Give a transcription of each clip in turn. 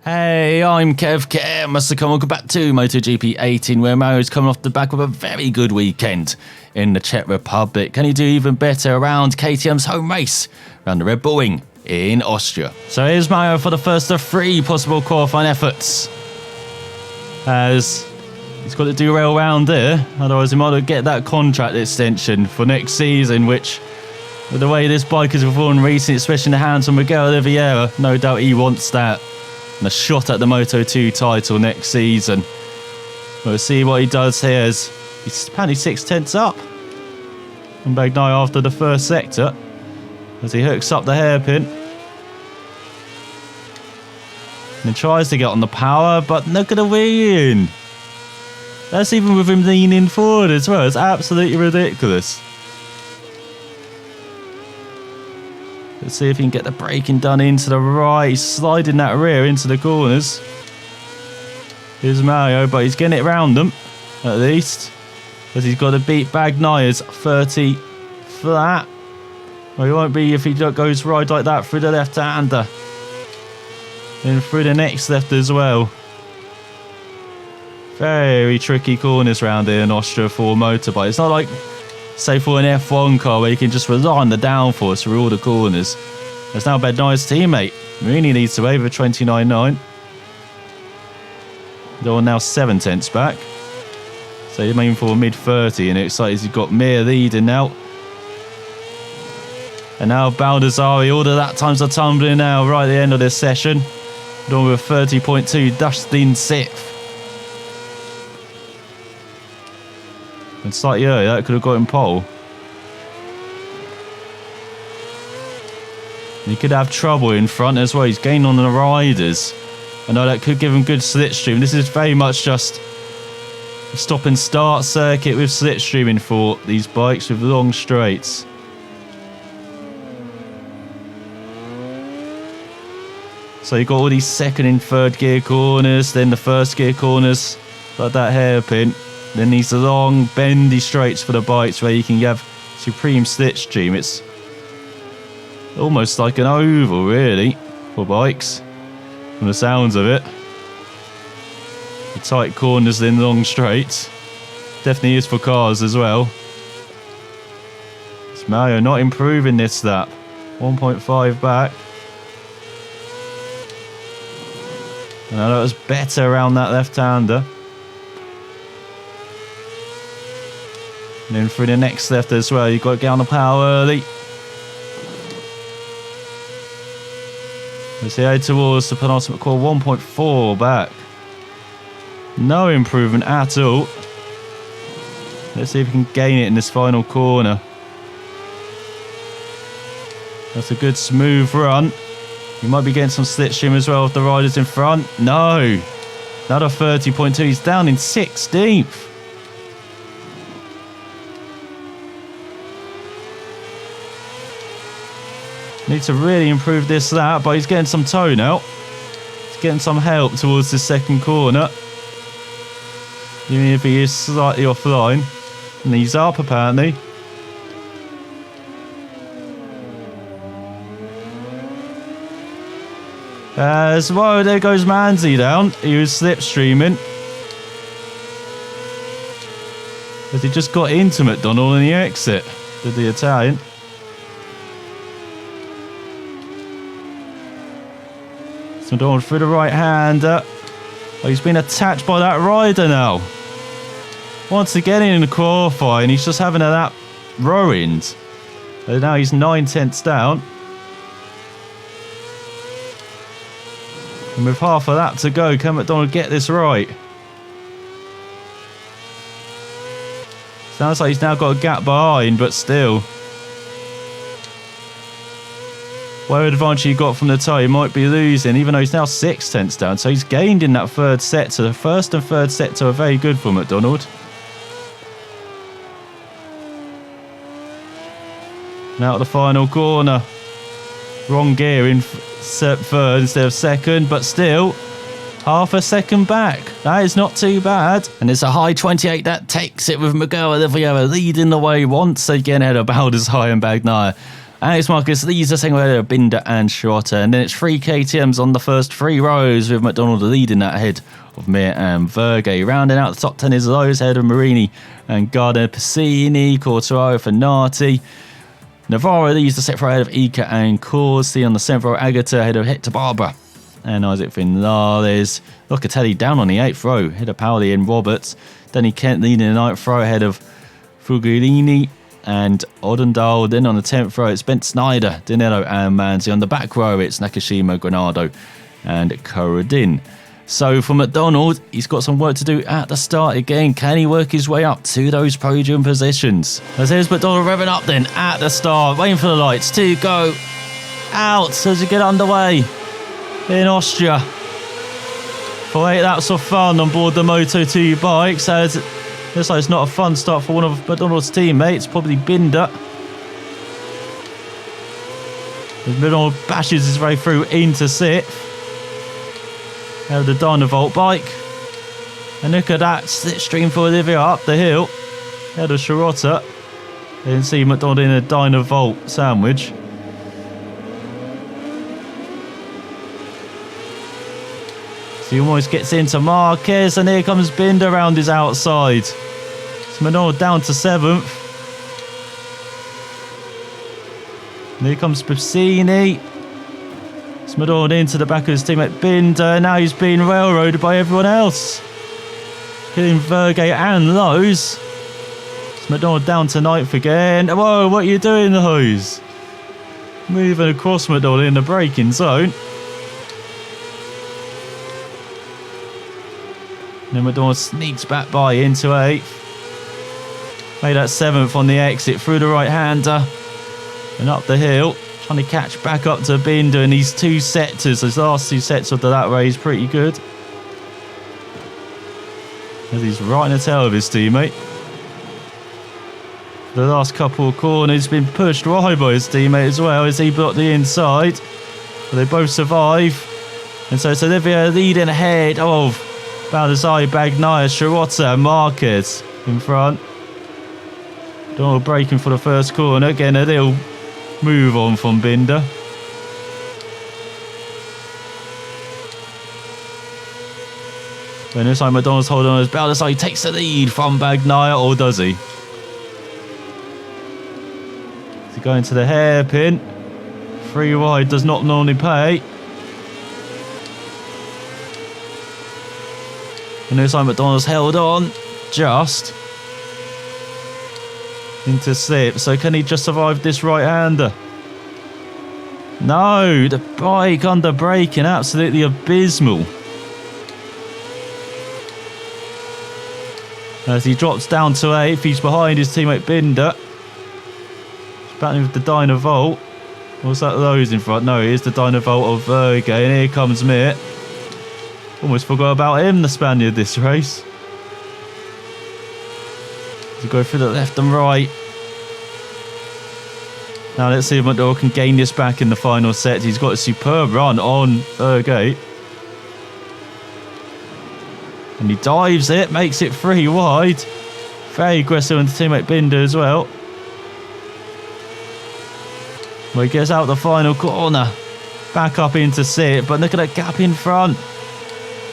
Hey, I'm Kev. Welcome back to MotoGP 18, where Mario's coming off the back of a very good weekend in the Czech Republic. Can he do even better around KTM's home race, around the Red Bull Ring in Austria? So here's Mario for the first of 3 possible qualifying efforts, as he's got to do rail round here, otherwise he might not get that contract extension for next season, which, with the way this bike has performed recently, especially in the hands of Miguel Oliveira, no doubt he wants that. And a shot at the Moto2 title next season. We'll see what he does here, as he's apparently 6/10 up from Bagnaia after the first sector, as he hooks up the hairpin and tries to get on the power, but look at the win. That's even with him leaning forward as well. It's absolutely ridiculous. Let's see if he can get the braking done into the right. He's sliding that rear into the corners. Here's Mario, but he's getting it around them, at least, because he's got to beat Bagnaia's 30 flat. Well, he won't be if he goes right like that through the left-hander. Then through the next left as well. Very tricky corners round here in Austria for a motorbike. It's not like, say, for an F1 car where you can just rely on the downforce through all the corners. There's now Bagnaia's teammate. Really needs to over 29.9. They're now 7/10 back. So he's aiming for mid-30, and it looks like he's got Mir leading now. And now Baldassari, all the lap times are tumbling now right at the end of this session. Done with 30.2, Dustin 6th. And slightly early, that could have got him pole. And he could have trouble in front as well. He's gaining on the riders. I know that could give him good slipstream. This is very much just a stop and start circuit with slipstreaming for these bikes with long straights. So you've got all these second and third gear corners, then the first gear corners, like that hairpin. Then these long, bendy straights for the bikes where you can have supreme slipstream. It's almost like an oval, really, for bikes, from the sounds of it. The tight corners, then long straights. Definitely is for cars as well. It's Mario not improving this lap. 1.5 back. And I know it was better around that left-hander. And then through the next left as well, you've got to get on the power early. As he head towards the penultimate corner, 1.4 back. No improvement at all. Let's see if we can gain it in this final corner. That's a good smooth run. You might be getting some slipstream as well with the riders in front. No. Another 30.2. He's down in 16th. Needs to really improve this lap, but he's getting some tone out. He's getting some help towards the second corner. Even if he is slightly offline. And he's up, apparently. As well, there goes Manzi down. He was slipstreaming. As he just got into McDonald in the exit. Did the Italian. McDonald through the right-hander. Oh, he's been attacked by that rider now. Once again in the qualifying, he's just having a lap ruined. And now he's 9/10 down. And with half a lap to go, can McDonald get this right? Sounds like he's now got a gap behind, but still. Whatever advantage he got from the tie, he might be losing, even though he's now 6/10 down. So he's gained in that third sector. The first and third sector are very good for McDonald. Now at the final corner. Wrong gear in third instead of second, but still half a second back. That is not too bad. And it's a high 28 that takes it, with Miguel Oliveira leading the way once again ahead of Baldassari and Bagnaia. Alex Marquez leads the second ahead of Binder and Schrotter, and then it's 3 KTMs on the first 3 rows with McDonald leading that ahead of Mir and Verge. Rounding out the top 10 is Lowe's ahead of Marini and Gardner, Piscini, Quartararo, Fenati. Navarro leads the set for ahead of Ika and Corsi. On the 7th row, Agata ahead of Hector Barbara and Isaac Vinales. Locatelli down on the 8th row ahead of Paoli and Roberts. Danny Kent leading the 9th row ahead of Fugolini and Odendahl. Then on the 10th row, it's Bent Snyder, Dinello and Manzi. On the back row, it's Nakashima, Granado and Corradin. So for McDonald, he's got some work to do at the start again. Can he work his way up to those podium positions? As there's McDonald revving up then at the start, waiting for the lights to go out as we get underway in Austria. For 8 laps of fun on board the Moto2 bikes, as it looks like it's not a fun start for one of McDonald's teammates, probably Binder. As McDonald bashes his way through into 6th. Have the Dynavolt bike. And look at that slipstream for Olivia up the hill. Had a Schrotter. Then see McDonald in a Dynavolt sandwich. So he almost gets into Marquez, and here comes Binder around his outside. So McDonald down to 7th. And here comes Piscini. McDonald into the back of his teammate Binder. Now he's being railroaded by everyone else, killing Verge and Lowe's. McDonald down to 9th again. Whoa, what are you doing, Lowe's? Moving across McDonald in the braking zone. And then McDonald sneaks back by into 8th. Made that 7th on the exit through the right-hander and up the hill. Trying to catch back up to Binder in these 2 sectors. Those last 2 sets of the lap race, pretty good. As he's right in the tail of his teammate. The last couple of corners, been pushed right by his teammate as well as he blocked the inside. But they both survive. And so it's Olivia leading ahead of Baldassare, Bagnaia, Schrotter and Marquez in front. Donald braking for the first corner. Again, a little move on from Binder. Then this time McDonald's holding on as Baldassare takes the lead from Bagnaia, or does he? Is he going to the hairpin? 3 wide does not normally pay. And this time McDonald's held on just into 6th. So can he just survive this right-hander? No, the bike under braking, absolutely abysmal. As he drops down to 8th, he's behind his teammate Binder. He's battling with the Dynavolt. What's that, Lowe's in front? No, it is the Dynavolt of Verge. And here comes Mir. Almost forgot about him, the Spaniard, this race. To go through the left and right. Now let's see if McDonald can gain this back in the final set. He's got a superb run on Verge. And he dives it, makes it 3 wide. Very aggressive on the teammate Binder as well. Well, he gets out the final corner. Back up into 6th, but look at that gap in front.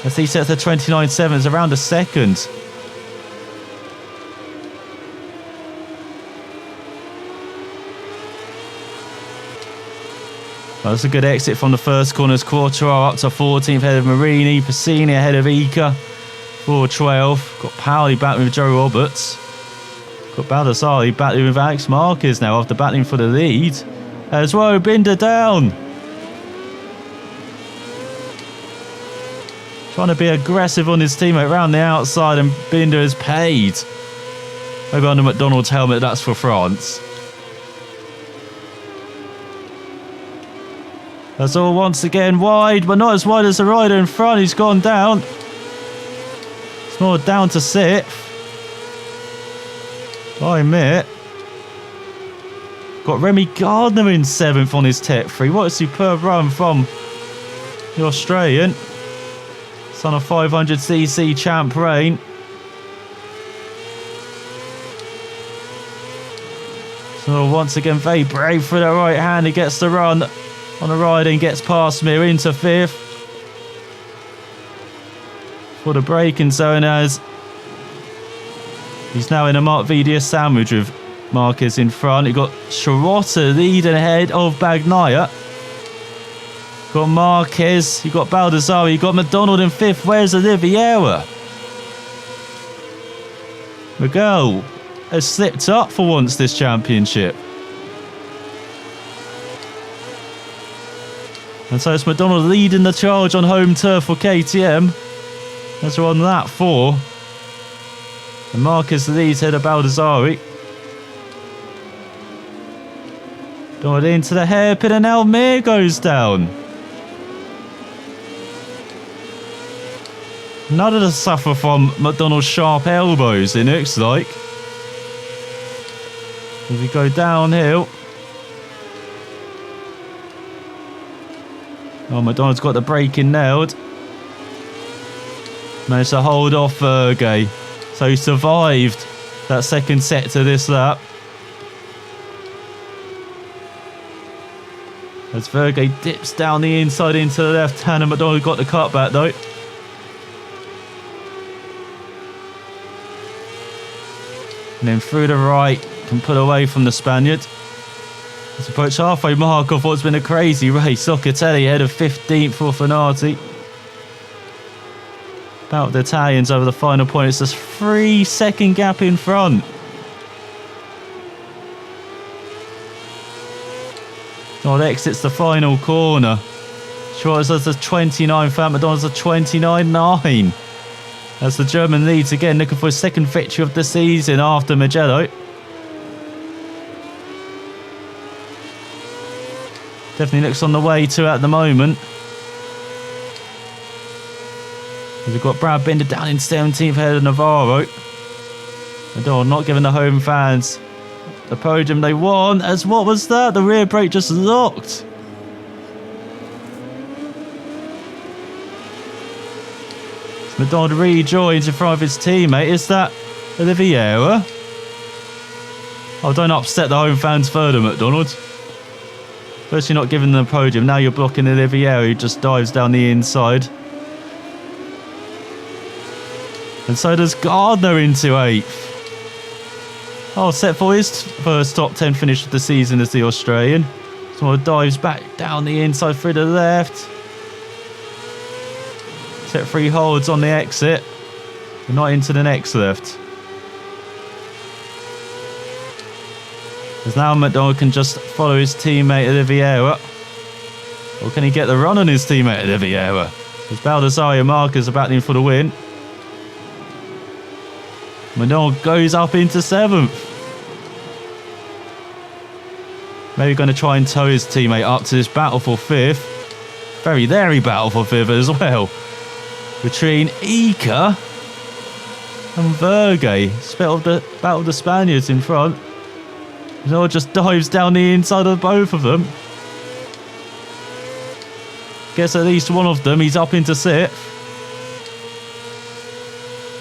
As he sets the 29.7, around a second. Well, that's a good exit from the first corner. Quartararo up to 14th, ahead of Marini. Piscini ahead of Ika. 4.12. Got Paoli battling with Joe Roberts. Got Baldassare battling with Alex Marquez now after battling for the lead. As well, Binder down. Trying to be aggressive on his teammate around the outside, and Binder is paid. Maybe under McDonald's helmet, that's for France. That's all once again wide, but not as wide as the rider in front. He's gone down. It's more down to 6th. I admit. Got Remy Gardner in 7th on his Tech 3. What a superb run from the Australian. Son of 500cc champ Rain. So once again, very brave for the right hand. He gets the run on the ride and gets past Mir into 5th. For the braking zone as he's now in a Mark Vidia sandwich with Marquez in front. You've got Shirota leading ahead of Bagnaia. Got Marquez, you've got Baldassari, you've got McDonald in 5th. Where's Oliveira? Miguel has slipped up for once this championship. And so it's McDonald leading the charge on home turf for KTM. As we're on lap 4. And Marquez leads ahead of Baldassari. Going into the hairpin and now Mir goes down. None of them suffer from McDonald's sharp elbows, it looks like. As we go downhill. Oh, McDonald's got the braking nailed. Managed to hold off Vergey. So he survived that second set to this lap. As Vergey dips down the inside into the left hand and McDonald got the cutback though. And then through the right, can pull away from the Spaniard. Let's approach halfway mark of what's been a crazy race. Locatelli ahead of 15th for Fanati. About the Italians over the final point. It's a 3-second gap in front. Oh, it exits the final corner. Schwartz does the 29th lap. McDonald's the 29.9. As the German leads again, looking for his second victory of the season after Mugello. Definitely looks on the way to at the moment. We've got Brad Binder down in 17th ahead of Navarro. McDonald not giving the home fans the podium they want. As what was that? The rear brake just locked. McDonald rejoins in front of his teammate. Is that Oliveira? Oh, don't upset the home fans further, McDonald. First you're not giving them the podium, now you're blocking Oliveira who just dives down the inside. And so does Gardner into 8th. Oh, set for his first top 10 finish of the season as the Australian. So dives back down the inside through the left. Set 3 holds on the exit. But not into the next left. As now McDonald can just follow his teammate Oliveira. Or can he get the run on his teammate Oliveira? As Baldassari and Marquez are battling for the win. McDonald goes up into 7th. Maybe going to try and tow his teammate up to this battle for 5th. Very battle for 5th as well. Between Ika and Vergey. Battle of the Spaniards in front. McDonald just dives down the inside of both of them. Gets at least one of them. He's up into 6th.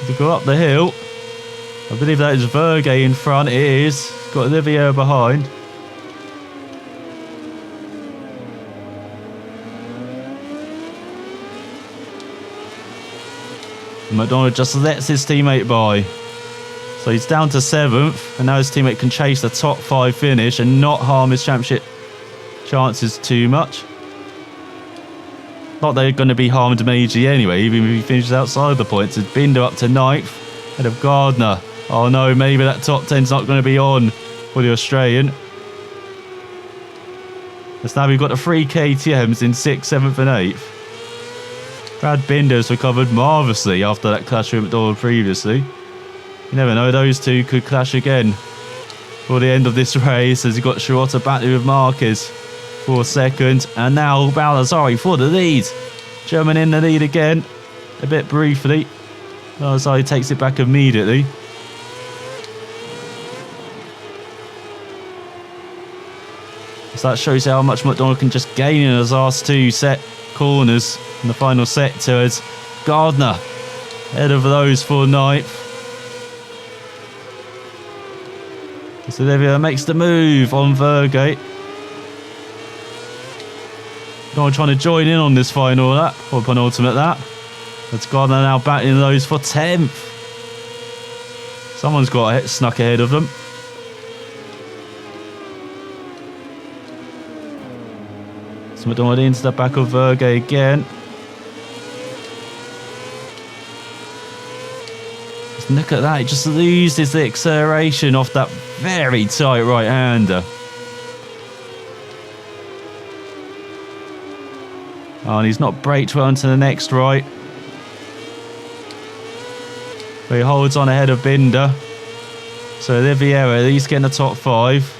To go up the hill. I believe that is Vergey in front. It is. Got Oliveira behind. McDonald just lets his teammate by. So he's down to 7th. And now his teammate can chase the top 5 finish and not harm his championship chances too much. Not they're going to be harmed majorly anyway, even if he finishes outside the points. It's Binder up to 9th. Ahead of Gardner. Oh no, maybe that top 10's not going to be on for the Australian. As now we've got the 3 KTMs in 6th, 7th and 8th. Brad Binder's recovered marvellously after that clash with McDonald previously. You never know, those two could clash again for the end of this race as you've got Shirota battling with Marquez for 2nd. And now Baldassari for the lead. German in the lead again, a bit briefly. Baldassari takes it back immediately. So that shows how much McDonald can just gain in his last 2 set corners in the final set towards Gardner. Ahead of those for 9th. So Olivia makes the move on Vergate. No one trying to join in on this final lap, or penultimate lap. That's Gardner now battling those for 10th. Someone's got snuck ahead of them. So McDonald into the back of Vergate again. Just look at that, he just loses the acceleration off that very tight right-hander. Oh, and he's not braked well into the next right. But he holds on ahead of Binder. So Oliveira at least getting the top 5.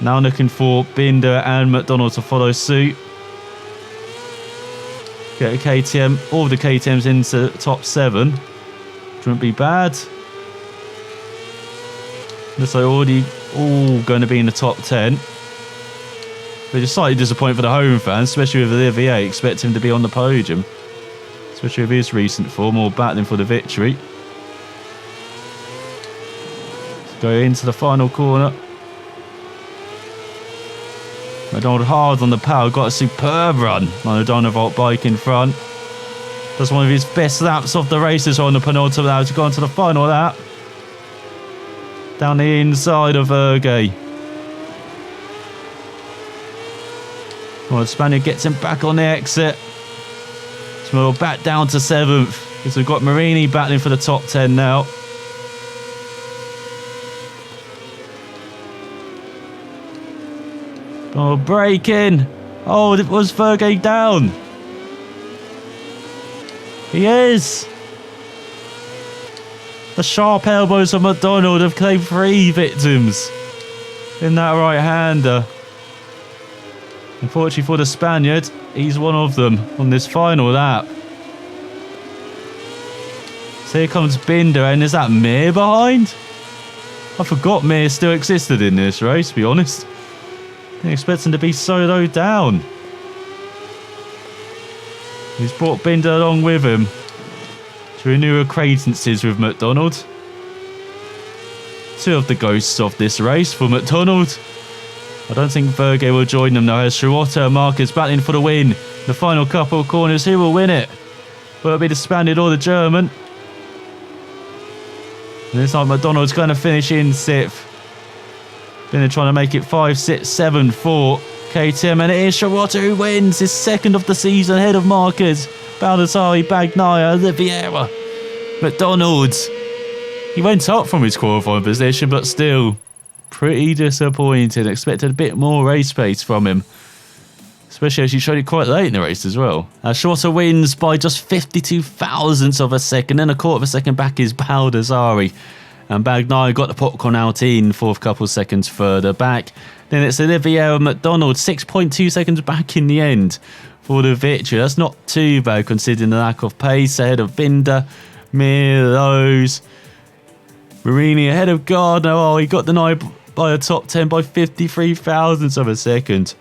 Now looking for Binder and McDonald to follow suit. Get a KTM, all the KTMs into the top 7. Wouldn't be bad. Looks like already all going to be in the top 10. But it's slightly disappointing for the home fans, especially with Olivier. Expect him to be on the podium, especially with his recent form, or battling for the victory. Let's go into the final corner. McDonald hard on the power, got a superb run on the Dynavolt bike in front. That's one of his best laps of the races on the penultimate lap to go on to the final lap. Down the inside of Vergate. Well, the Spaniard gets him back on the exit. So we're back down to 7th. Because we've got Marini battling for the top 10 now. Oh, braking. Oh, it was Vergate down. He is. The sharp elbows of McDonald have claimed 3 victims in that right-hander. Unfortunately for the Spaniard, he's one of them on this final lap. So here comes Binder, and is that Mir behind? I forgot Mir still existed in this race, to be honest. Didn't expect him to be so low down. He's brought Binder along with him to renew acquaintances with McDonald. 2 of the ghosts of this race for McDonald. I don't think Vergate will join them now, as Schrotter and Marcus battling for the win. The final couple of corners, who will win it? Will it be the Spaniard or the German? And this time McDonald's going to finish in 6th. Binder trying to make it 5, 6, 7 for KTM, and it is Schrotter who wins his 2nd of the season ahead of Marcus, Baldassari, Bagnaia, Oliveira, McDonald. He went up from his qualifying position, but still pretty disappointed. Expected a bit more race pace from him, especially as he showed it quite late in the race as well. Schrotter wins by just 52 thousandths of a second, and a quarter of a second back is Baldassari. And Bagnaia got the popcorn out in 4th, couple seconds further back. Then it's Olivier and McDonald, 6.2 seconds back in the end for the victory. That's not too bad considering the lack of pace. Ahead of Binder, Milos, Marini ahead of Gardner. Oh, he got denied by a top 10 by 53 thousandths of a second.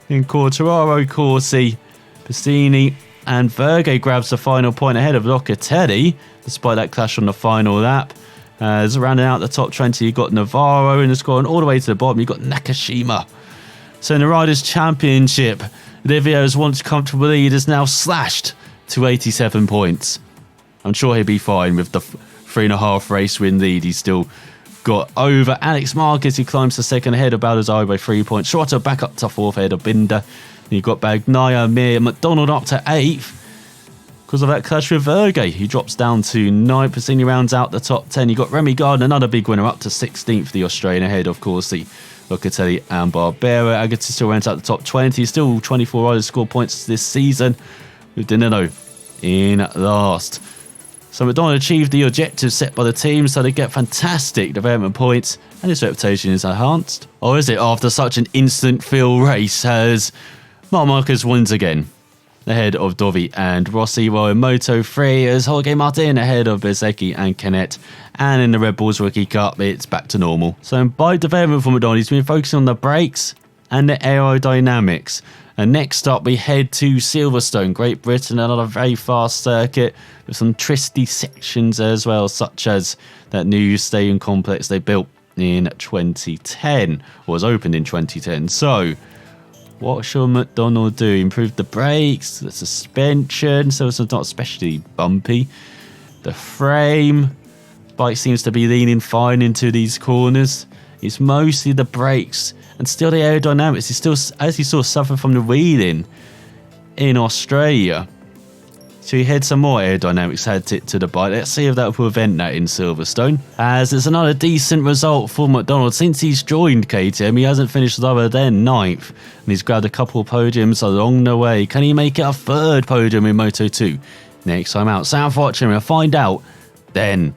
In Quartararo, Corsi, Bassini and Vergate grabs the final point ahead of Locatelli, despite that clash on the final lap. As rounding out the top 20, you've got Navarro in the score, and all the way to the bottom, you've got Nakashima. So in the Riders' Championship, Olivier's once comfortable lead is now slashed to 87 points. I'm sure he'll be fine with the 3.5 race win lead he's still got over Alex Marquez. He climbs to 2nd ahead of Baldassari by 3 points. Schrotter back up to 4th ahead of Binder. Then you've got Bagnaia, Mir, McDonald up to 8th. Because of that clash with Vergate, he drops down to 9th. Bassini rounds out the top 10. You've got Remy Gardner, another big winner, up to 16th, the Australian ahead, of course, the Locatelli and Barbera. Agati still rounds out the top 20. Still 24 riders score points this season, with Danilo in last. So McDonald achieved the objectives set by the team, so they get fantastic development points, and his reputation is enhanced. Or is it after such an instant fill race as Marc Marquez wins again, ahead of Dovi and Rossi, while in Moto 3 as Jorge Martin ahead of Bezzecchi and Kennett, and in the Red Bulls Rookie Cup it's back to normal. So in bike development for McDonald, he's been focusing on the brakes and the aerodynamics. And next up we head to Silverstone, Great Britain, another very fast circuit with some twisty sections as well, such as that new stadium complex they built in 2010, or was opened in 2010. So what should McDonald do? Improve the brakes, the suspension, so it's not especially bumpy. The frame, bike seems to be leaning fine into these corners. It's mostly the brakes, and still the aerodynamics is still, as you saw, suffer from the wheeling in Australia. So he had some more aerodynamics added to the bike. Let's see if that will prevent that in Silverstone. As it's another decent result for McDonald. Since he's joined KTM, he hasn't finished lower than 9th. And he's grabbed a couple of podiums along the way. Can he make it a 3rd podium in Moto2 next time out? So I'm watching, we'll find out then.